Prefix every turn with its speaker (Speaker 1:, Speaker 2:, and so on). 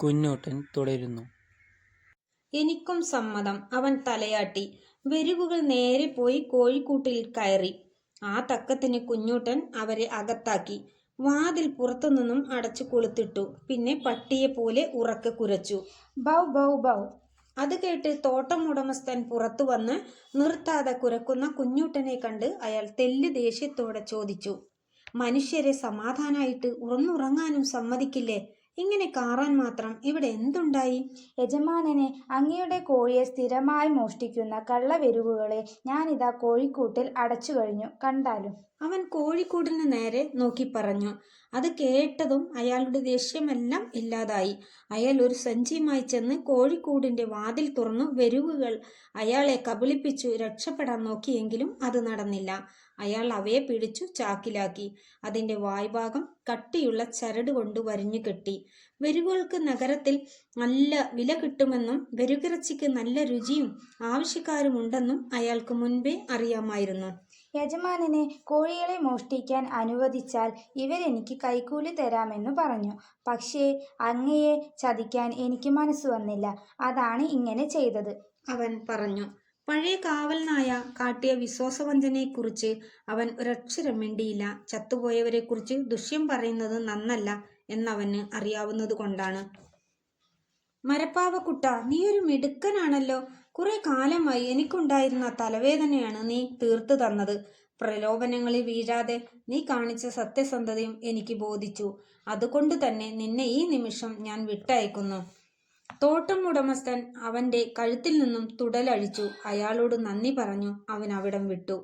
Speaker 1: കുഞ്ഞൂട്ടൻ തുടരുന്നു.
Speaker 2: എനിക്കും സമ്മതം, അവൻ തലയാട്ടി. വെരുവുകൾ നേരെ പോയി കോഴിക്കൂട്ടിൽ കയറി. ആ തക്കത്തിന് കുഞ്ഞൂട്ടൻ അവരെ അകത്താക്കി. വാതിൽ പുറത്തുനിന്നും അടച്ചു കൊളുത്തിട്ടു. പിന്നെ പട്ടിയെ പോലെ ഉറക്കെ കുരച്ചു, ബൗ ബൗ ബൗ. അത് കേട്ട് തോട്ടം ഉടമസ്ഥൻ പുറത്തു വന്ന് നിർത്താതെ കുരക്കുന്ന കുഞ്ഞൂട്ടനെ കണ്ട് അയാൾ തെല്ല് ദേഷ്യത്തോടെ ചോദിച്ചു, മനുഷ്യരെ സമാധാനായിട്ട് ഉറങ്ങാനും സമ്മതിക്കില്ലേ? ഇങ്ങനെ കാറാൻ മാത്രം ഇവിടെ എന്തുണ്ടായി?
Speaker 3: യജമാനനെ, അങ്ങയുടെ കോഴിയെ സ്ഥിരമായി മോഷ്ടിക്കുന്ന കള്ളവെരുവുകളെ ഞാനിതാ കോഴിക്കൂട്ടിൽ അടച്ചു കഴിഞ്ഞു, കണ്ടാലും.
Speaker 2: അവൻ കോഴിക്കൂടിന് നേരെ നോക്കി പറഞ്ഞു. അത് കേട്ടതും അയാളുടെ ദേഷ്യമെല്ലാം ഇല്ലാതായി. അയാൾ ഒരു സഞ്ചിയുമായി ചെന്ന് കോഴിക്കൂടിന്റെ വാതിൽ തുറന്നു വെരുവുകൾ അയാളെ കബളിപ്പിച്ചു രക്ഷപ്പെടാൻ നോക്കിയെങ്കിലും അത് നടന്നില്ല. അയാൾ അവയെ പിടിച്ചു ചാക്കിലാക്കി. അതിന്റെ വായ്ഭാഗം കട്ടിയുള്ള ചരട് കൊണ്ട് വരിഞ്ഞു കെട്ടി. വെരുവുകൾക്ക് നഗരത്തിൽ നല്ല വില കിട്ടുമെന്നും വെരുകിറച്ചിക്ക് നല്ല രുചിയും ആവശ്യക്കാരുമുണ്ടെന്നും അയാൾക്ക് മുൻപേ അറിയാമായിരുന്നു.
Speaker 3: യജമാനനെ, കോഴികളെ മോഷ്ടിക്കാൻ അനുവദിച്ചാൽ ഇവരെനിക്ക് കൈക്കൂലി തരാമെന്നു പറഞ്ഞു. പക്ഷേ അങ്ങയെ ചതിക്കാൻ എനിക്ക് മനസ്സ് വന്നില്ല. അതാണ് ഇങ്ങനെ ചെയ്തത്,
Speaker 2: അവൻ പറഞ്ഞു. പഴയ കാവൽ നായ കാട്ടിയ വിശ്വാസവഞ്ചനയെക്കുറിച്ച് അവൻ ഒരക്ഷരം മിണ്ടിയില്ല. ചത്തുപോയവരെക്കുറിച്ച് ദുഷ്യം പറയുന്നത് നന്നല്ല എന്നവന് അറിയാവുന്നതുകൊണ്ടാണ്. മരപ്പാവക്കുട്ട, നീ ഒരു മിടുക്കനാണല്ലോ. കുറെ കാലമായി എനിക്കുണ്ടായിരുന്ന തലവേദനയാണ് നീ തീർത്തു തന്നത്. പ്രലോഭനങ്ങളിൽ വീഴാതെ നീ കാണിച്ച സത്യസന്ധതയും എനിക്ക് ബോധിച്ചു. അതുകൊണ്ട് തന്നെ നിന്നെ ഈ നിമിഷം ഞാൻ വിട്ടയക്കുന്നു. തോട്ടം ഉടമസ്ഥൻ അവന്റെ കഴുത്തിൽ നിന്നും തുടലഴിച്ചു. അയാളോട് നന്ദി പറഞ്ഞു അവൻ അവിടം വിട്ടു.